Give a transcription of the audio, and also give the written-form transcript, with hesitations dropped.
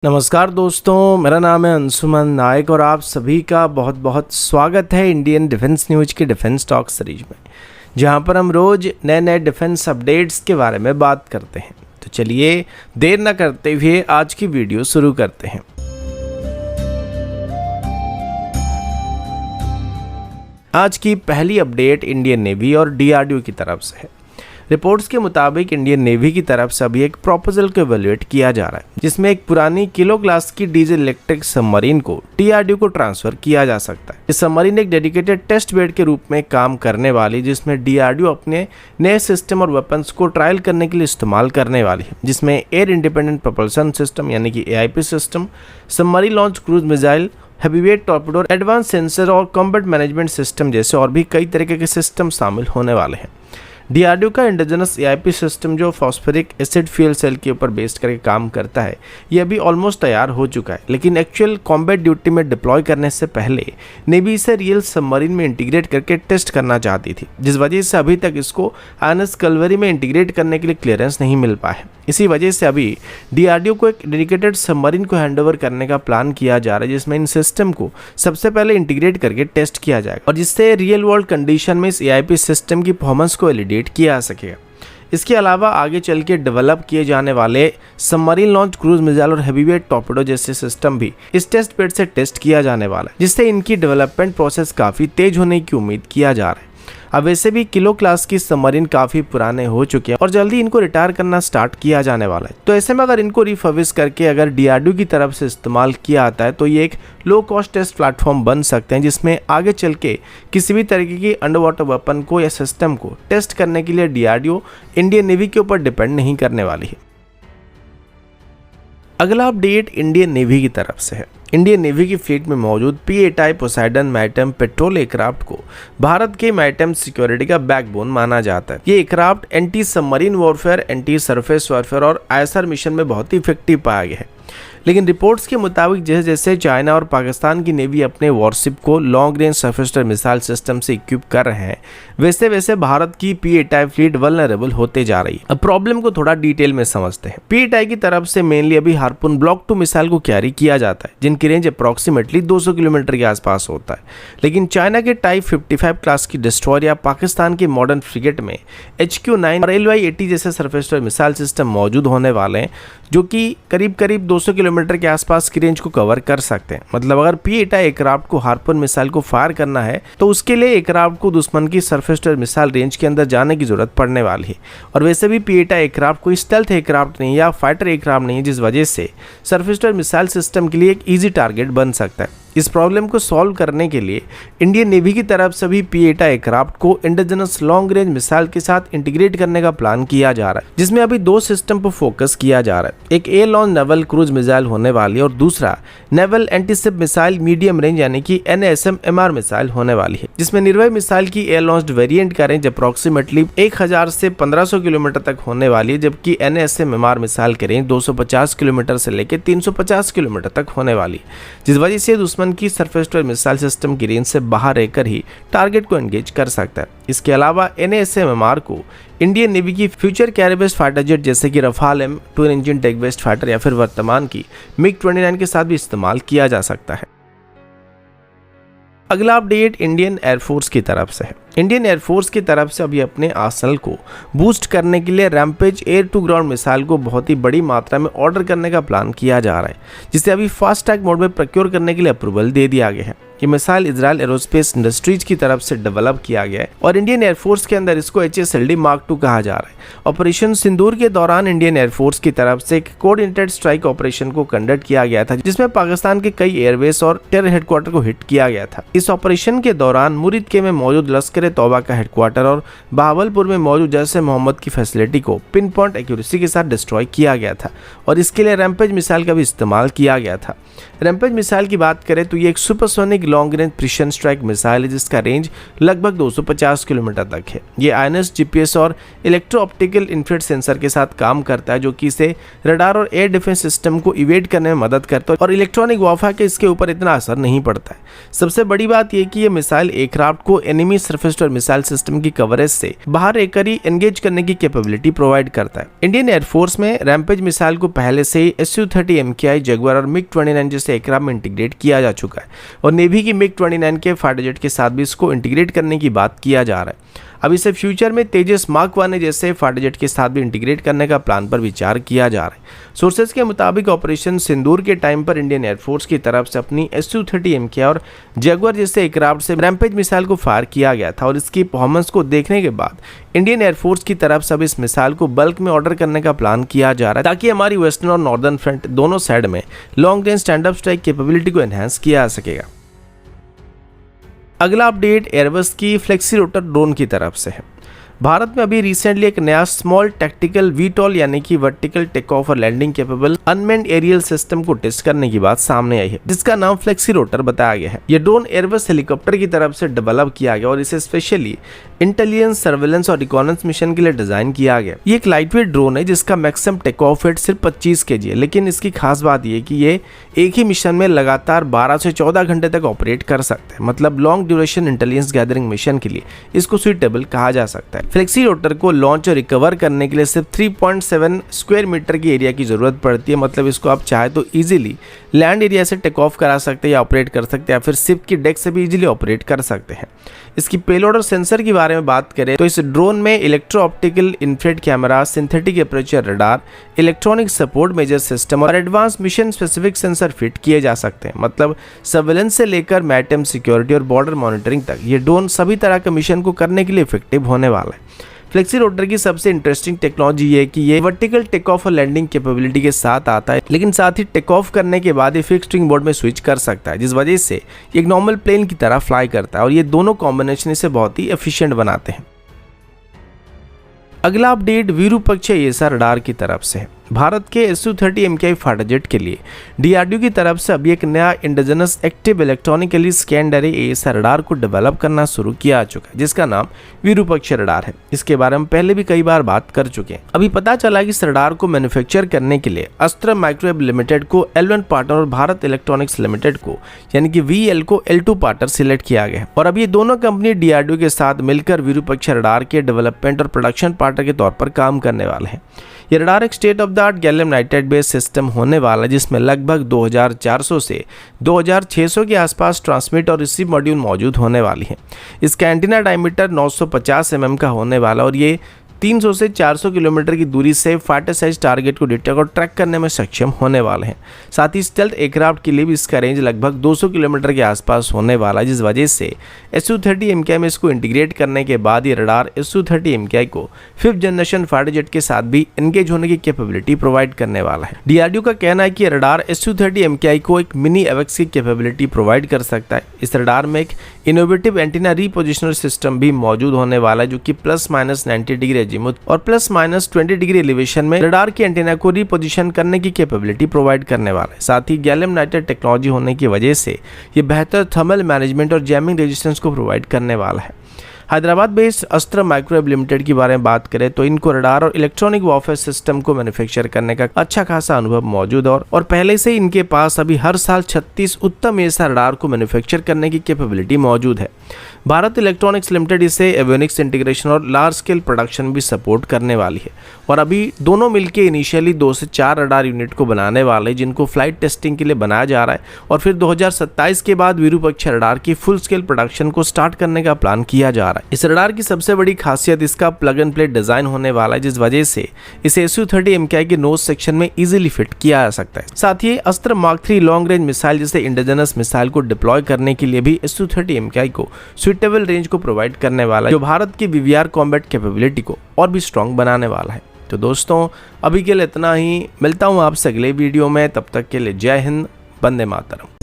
नमस्कार दोस्तों, मेरा नाम है अंशुमन नायक और आप सभी का बहुत बहुत स्वागत है इंडियन डिफेंस न्यूज के डिफेंस टॉक सीरीज में, जहां पर हम रोज नए नए डिफेंस अपडेट्स के बारे में बात करते हैं। तो चलिए देर न करते हुए आज की वीडियो शुरू करते हैं। आज की पहली अपडेट इंडियन नेवी और डीआरडीओ की तरफ से है। रिपोर्ट्स के मुताबिक इंडियन नेवी की तरफ से अभी एक प्रपोजल को इवैल्यूएट किया जा रहा है, जिसमें एक पुरानी किलो क्लास की डीजल इलेक्ट्रिक सबमरीन को डीआरडीओ को ट्रांसफर किया जा सकता है। इस सबमरीन एक डेडिकेटेड टेस्ट बेड के रूप में काम करने वाली, जिसमें डीआरडीओ अपने नए सिस्टम और वेपन्स को ट्रायल करने के लिए इस्तेमाल करने वाली है, जिसमें एयर इंडिपेंडेंट प्रोपल्शन सिस्टम यानी कि AIP system, submarine launch cruise missile, heavyweight torpedo, advance sensor और कॉम्बैट मैनेजमेंट सिस्टम जैसे और भी कई तरीके के सिस्टम शामिल होने वाले हैं। डीआरडीओ का इंडिजिनस एआईपी सिस्टम जो फॉस्फोरिक एसिड फ्यूल सेल के ऊपर बेस्ड करके काम करता है, ये अभी ऑलमोस्ट तैयार हो चुका है, लेकिन एक्चुअल कॉम्बैट ड्यूटी में डिप्लॉय करने से पहले नेवी इसे रियल सबमरीन में इंटीग्रेट करके टेस्ट करना चाहती थी, जिस वजह से अभी तक इसको आईएनएस कलवरी में इंटीग्रेट करने के लिए क्लियरेंस नहीं मिल पाया है। इसी वजह से अभी डीआरडीओ को एक डेडिकेटेड सबमरीन को हैंडओवर करने का प्लान किया जा रहा है, जिसमें इन सिस्टम को सबसे पहले इंटीग्रेट करके टेस्ट किया जाएगा और जिससे रियल वर्ल्ड कंडीशन में इस एआईपी सिस्टम की परफॉर्मेंस को वैलिडेट किया जा सकेगा। इसके अलावा आगे चल के डेवलप किए जाने वाले सबमरीन लॉन्च क्रूज मिसाइल और हेवीवेट टॉर्पेडो जैसे सिस्टम भी इस टेस्ट बेड से टेस्ट किया जाने वाला है, जिससे इनकी डेवलपमेंट प्रोसेस काफी तेज होने की उम्मीद किया जा रहा है। अब वैसे भी किलो क्लास की सबमरीन काफी पुराने हो चुके हैं और जल्दी इनको रिटायर करना स्टार्ट किया जाने वाला है। तो ऐसे में अगर इनको रिफर्बिश करके अगर डीआरडीओ की तरफ से इस्तेमाल किया आता है तो ये एक लो कॉस्ट टेस्ट प्लेटफॉर्म बन सकते हैं, जिसमें आगे चल के किसी भी तरीके की अंडर वाटर वेपन को या सिस्टम को टेस्ट करने के लिए डीआरडीओ इंडियन नेवी के ऊपर डिपेंड नहीं करने वाली है। अगला अपडेट इंडियन नेवी की तरफ से है। इंडियन नेवी की फ्लीट में मौजूद P-8I Poseidon maritime petrol aircraft को भारत के मैरिटाइम सिक्योरिटी का बैकबोन माना जाता है। ये aircraft anti submarine warfare, anti surface warfare और ISR मिशन में बहुत ही इफेक्टिव पाया गया है। लेकिन रिपोर्ट्स के मुताबिक जैसे जैसे चाइना और पाकिस्तान की नेवी अपने वॉरशिप को long range surface missile system से इक्विप कर रहे हैं, वैसे वैसे भारत की P-8I फ्लीट वल्नरेबल होते जा रही है। अब प्रॉब्लम को थोड़ा डिटेल में समझते हैं। P-8I की तरफ से मेनली अभी हार्पून ब्लॉक 2 मिसाइल को कैरी किया जाता है, जिनकी रेंज अप्रॉक्सीमेटली 200 किलोमीटर के आसपास होता है। लेकिन चाइना के टाइप 55 क्लास की डिस्ट्रॉयर या पाकिस्तान के मॉडर्न फ्रिगेट में HQ-9 और LY-80 जैसे सरफेस मिसाइल सिस्टम मौजूद होने वाले हैं, जो कि करीब करीब 200 किलोमीटर के आसपास की रेंज को कवर कर सकते हैं। मतलब अगर P-8I एयरक्राफ्ट को हार्पून मिसाइल को फायर करना है तो उसके लिए एयरक्राफ्ट को दुश्मन की सरफेस मिसाइल रेंज के अंदर जाने की जरूरत पड़ने वाली है। और वैसे भी P-8I एयरक्राफ्ट कोई स्टेल्थ एयरक्राफ्ट नहीं या फाइटर एयरक्राफ्ट नहीं है, जिस वजह से सरफेस मिसाइल सिस्टम के लिए एक ईजी टारगेट बन सकता है। इस प्रॉब्लम को सॉल्व करने के लिए इंडियन नेवी की तरफ से भी P-8I एयरक्राफ्ट को इंडिजिनस लॉन्ग रेंज मिसाइल के साथ इंटीग्रेट करने का प्लान किया जा रहा है, जिसमें अभी 2 सिस्टम पर फोकस किया जा रहा है। एक air launch naval cruise missile होने वाली है और दूसरा naval antiship missile medium range यानी कि NASM-MR मिसाइल होने वाली है, जिसमें निर्भय मिसाइल की एयर लॉन्च वेरिएंट का रेंज अप्रॉक्सीमेटली 1000 से 1500 किलोमीटर तक होने वाली है, जबकि NASM-MR मिसाइल की रेंज 250 किलोमीटर से लेकर 350 किलोमीटर तक होने वाली है, जिस वजह से दुश्मन की सरफेस मिसाइल सिस्टम की रेंज से बाहर रहकर ही टारगेट को एंगेज कर सकता है। इसके अलावा NASM-MR को इंडियन नेवी की future carrier based fighter jet जैसे कि Rafale M twin engine deck based fighter या फिर वर्तमान की MiG-29 के साथ भी इस्तेमाल किया जा सकता है। अगला अपडेट इंडियन एयरफोर्स की तरफ से है। इंडियन एयरफोर्स की तरफ से अभी अपने आर्सेनल को बूस्ट करने के लिए Rampage air to ground missile को बहुत ही बड़ी मात्रा में ऑर्डर करने का प्लान किया जा रहा है, जिसे अभी फास्ट ट्रैक मोड में प्रोक्योर करने के लिए अप्रूवल दे दिया गया है। ये मिसाइल इजराइल एरोस्पेस इंडस्ट्रीज की तरफ से डेवलप किया गया है और इंडियन एयरफोर्स के अंदर इसको HSLD Mark II कहा जा रहा है। ऑपरेशन सिंदूर के दौरान इंडियन एयरफोर्स की तरफ से एक कोऑर्डिनेटेड स्ट्राइक ऑपरेशन को कंडक्ट किया गया था, जिसमें पाकिस्तान के कई एयरबेस और टेरर हेडक्वार्टर को हिट किया गया था। इस ऑपरेशन के दौरान मुरीदके में मौजूद लश्कर तौबा का हेडक्वार्टर और बहावलपुर में मौजूद जैश ए मोहम्मद की फैसिलिटी को पिन पॉइंट एक्यूरेसी के साथ डिस्ट्रॉय किया गया था और इसके लिए रैम्पेज मिसाइल का भी इस्तेमाल किया गया था। रैम्पेज मिसाइल की बात करें तो ये एक supersonic long range precision strike missile है जिसका रेंज लगभग 250 किलोमीटर तक है। ये INS, GPS और इलेक्ट्रो ऑप्टिकल इंफ्रारेड सेंसर के साथ काम करता है जो कि इसे रडार और एयर डिफेंस सिस्टम को इवेड करने में मदद करता है और इलेक्ट्रॉनिक वारफेयर के इसके ऊपर इतना असर नहीं पड़ता है। सबसे बड़ी बात यह कि यह मिसाइल एयरक्राफ्ट को enemy surface to air missile system की कवरेज से बाहर रहकर ही एंगेज करने की कैपेबिलिटी प्रोवाइड करता है। इंडियन एयरफोर्स में रैम्पेज मिसाइल को पहले से ही Su-30 MKI, जगुआर और MiG-29 जैसे एयरक्राफ्ट में इंटीग्रेट किया जा चुका है और नेवी की MiG-29 के फाइटर जेट के साथ भी इसको इंटीग्रेट करने की बात किया जा रहा है। अब इसे फ्यूचर में तेजस मार्क 1 जैसे फाइटर जेट के साथ भी इंटीग्रेट करने का प्लान पर विचार किया जा रहा है। सोर्सेज के मुताबिक ऑपरेशन सिंदूर के टाइम पर इंडियन एयरफोर्स की तरफ से अपनी Su-30 MKI और जगुआर जैसे एयरक्राफ्ट से रैम्पेज मिसाइल को फायर किया गया था और इसकी परफॉर्मेंस को देखने के बाद इंडियन एयरफोर्स की तरफ से अब इस मिसाइल को बल्क में ऑर्डर करने का प्लान किया जा रहा है ताकि हमारी वेस्टर्न और नॉर्दर्न फ्रंट दोनों साइड में long range stand up strike capability को एनहांस किया जा सकेगा। अगला अपडेट एयरबस की फ्लेक्सी रोटर ड्रोन की तरफ से है। भारत में अभी रिसेंटली एक नया स्मॉल टैक्टिकल VTOL यानी कि वर्टिकल टेक ऑफ और landing capable unmanned aerial system को टेस्ट करने की बात सामने आई है जिसका नाम फ्लेक्सी रोटर बताया गया है। यह ड्रोन एयरबस हेलीकॉप्टर की तरफ से डेवलप किया गया और इसे स्पेशली इंटेलिजेंस, सर्वेलेंस और रिकॉनेंस मिशन के लिए डिजाइन किया गया। ये एक लाइटवेट ड्रोन है जिसका मैक्सिमम टेक ऑफ वेट सिर्फ 25 kg है, लेकिन इसकी खास बात यह कि ये एक ही मिशन में लगातार 12 से 14 घंटे तक ऑपरेट कर सकते हैं। मतलब long duration intelligence gathering mission के लिए इसको सुइटेबल कहा जा सकता है। फ्लेक्सी रोटर को लॉन्च और रिकवर करने के लिए सिर्फ 3.7 स्क्वायर मीटर की एरिया की जरूरत पड़ती है। मतलब इसको आप चाहे तो इजीली लैंड एरिया से टेक ऑफ करा सकते हैं या ऑपरेट कर सकते हैं या फिर शिप की डेक से भी इजीली ऑपरेट कर सकते हैं। इसकी पेलोड और सेंसर के बारे में बात करें तो इस ड्रोन में electro optical infrared camera, synthetic aperture radar, electronic support measure system और advance mission specific sensor fit किए जा सकते हैं। मतलब सर्वेलेंस से लेकर मैरिटाइम सिक्योरिटी और बॉर्डर मॉनिटरिंग तक ये ड्रोन सभी तरह के मिशन को करने के लिए इफेक्टिव होने वाला है। फ्लेक्सी रोटर की सबसे इंटरेस्टिंग टेक्नोलॉजी ये है कि ये वर्टिकल टेक ऑफ और लैंडिंग कैपेबिलिटी के साथ आता है, लेकिन साथ ही टेक ऑफ करने के बाद ये फिक्स्ड विंग मोड में स्विच कर सकता है, जिस वजह से एक नॉर्मल प्लेन की तरह फ्लाई करता है और ये दोनों कॉम्बिनेशन इसे बहुत ही एफिशिएंट बनाते हैं। अगला अपडेट विरूपाक्ष AESA रडार की तरफ से है। भारत के Su-30 MKI फाइटर जेट के लिए DRDO की तरफ से अभी एक नया इंडिजिनस एक्टिव इलेक्ट्रॉनिकली स्कैन्ड अरे AESA रडार को डेवलप करना शुरू किया जा चुका है जिसका नाम विरूपाक्ष रडार है। इसके बारे में पहले भी कई बार बात कर चुके हैं। अभी पता चला कि इस रडार को मैन्युफैक्चर करने के लिए अस्त्र माइक्रोवेव लिमिटेड को L1 पार्टनर और भारत इलेक्ट्रॉनिक्स लिमिटेड को यानी कि VL को L2 पार्टनर सिलेक्ट किया गया और अब ये दोनों कंपनी DRDO के साथ मिलकर विरूपाक्ष रडार के डेवलपमेंट और प्रोडक्शन पार्टनर के तौर पर काम करने वाले हैं। ये रडार एक state of the art gallium nitride based system होने वाला है जिसमें लगभग 2400 से 2600 के आसपास ट्रांसमिट और रिसीव मॉड्यूल मौजूद होने वाली है। इसका एंटीना डायमीटर 950 mm का होने वाला और ये 300 से 400 किलोमीटर की दूरी से फाइटर साइज टारगेट को डिटेक्ट और ट्रैक करने में सक्षम होने वाले हैं। साथ ही स्टेल्थ एयरक्राफ्ट के लिए भी इसका रेंज लगभग 200 किलोमीटर के आसपास होने वाला है, जिस वजह से Su-30 MKI में इसको इंटीग्रेट करने के बाद ये रडार Su-30 MKI को 5th जनरेशन फाइटर जेट के साथ भी एंगेज होने की कैपेबिलिटी प्रोवाइड करने वाला है। DRDO का कहना है कि रडार Su-30 MKI को एक मिनी एवेक्स की कैपेबिलिटी प्रोवाइड कर सकता है। इस रडार में एक इनोवेटिव एंटीना रीपोजिशनर सिस्टम भी मौजूद होने वाला है जो कि +-90 डिग्री और +-20 डिग्री एलिवेशन में रडार के एंटीना को रिपोजिशन करने की कैपेबिलिटी प्रोवाइड करने वाला है। साथ ही गैलियम नाइट्राइड टेक्नोलॉजी होने की वजह से ये बेहतर थर्मल मैनेजमेंट और जैमिंग रेजिस्टेंस को प्रोवाइड करने वाला है। हैदराबाद बेस्ड अस्त्र माइक्रोवेव लिमिटेड की बारे में बात करें तो इनको रडार और इलेक्ट्रॉनिक वॉरफेयर सिस्टम को मैन्युफैक्चर करने का अच्छा खासा अनुभव मौजूद है और पहले से ही इनके पास अभी हर साल 36 उत्तम AESA रडार को मैन्युफैक्चर करने की कैपेबिलिटी मौजूद है। भारत इलेक्ट्रॉनिक्स लिमिटेड इसे एवियोनिक्स इंटीग्रेशन और लार्ज स्केल प्रोडक्शन भी सपोर्ट करने वाली है और अभी दोनों मिलकर इनिशियली 2 से 4 रडार यूनिट को बनाने वाले जिनको फ्लाइट टेस्टिंग के लिए बनाया जा रहा है और फिर 2027 के बाद विरूपाक्ष रडार की फुल स्केल प्रोडक्शन को स्टार्ट करने का प्लान किया जा रहा है। इस रडार की सबसे बड़ी खासियत इसका प्लग एंड प्ले डिजाइन होने वाला है, जिस वजह से इसे Su-30 MKI के नोज सेक्शन में इजीली फिट किया जा सकता है। साथ ही अस्त्र मार्क 3 लॉन्ग रेंज मिसाइल जैसे इंडिजिनस मिसाइल को डिप्लॉय करने के लिए भी Su-30 MKI को सुइटेबल रेंज को प्रोवाइड करने वाला है जो भारत की VVR कॉम्बैट कैपेबिलिटी को और भी स्ट्रॉन्ग बनाने वाला है। तो दोस्तों अभी के लिए इतना ही, मिलता हूँ आपसे अगले वीडियो में, तब तक के लिए जय हिंद, वंदे मातरम।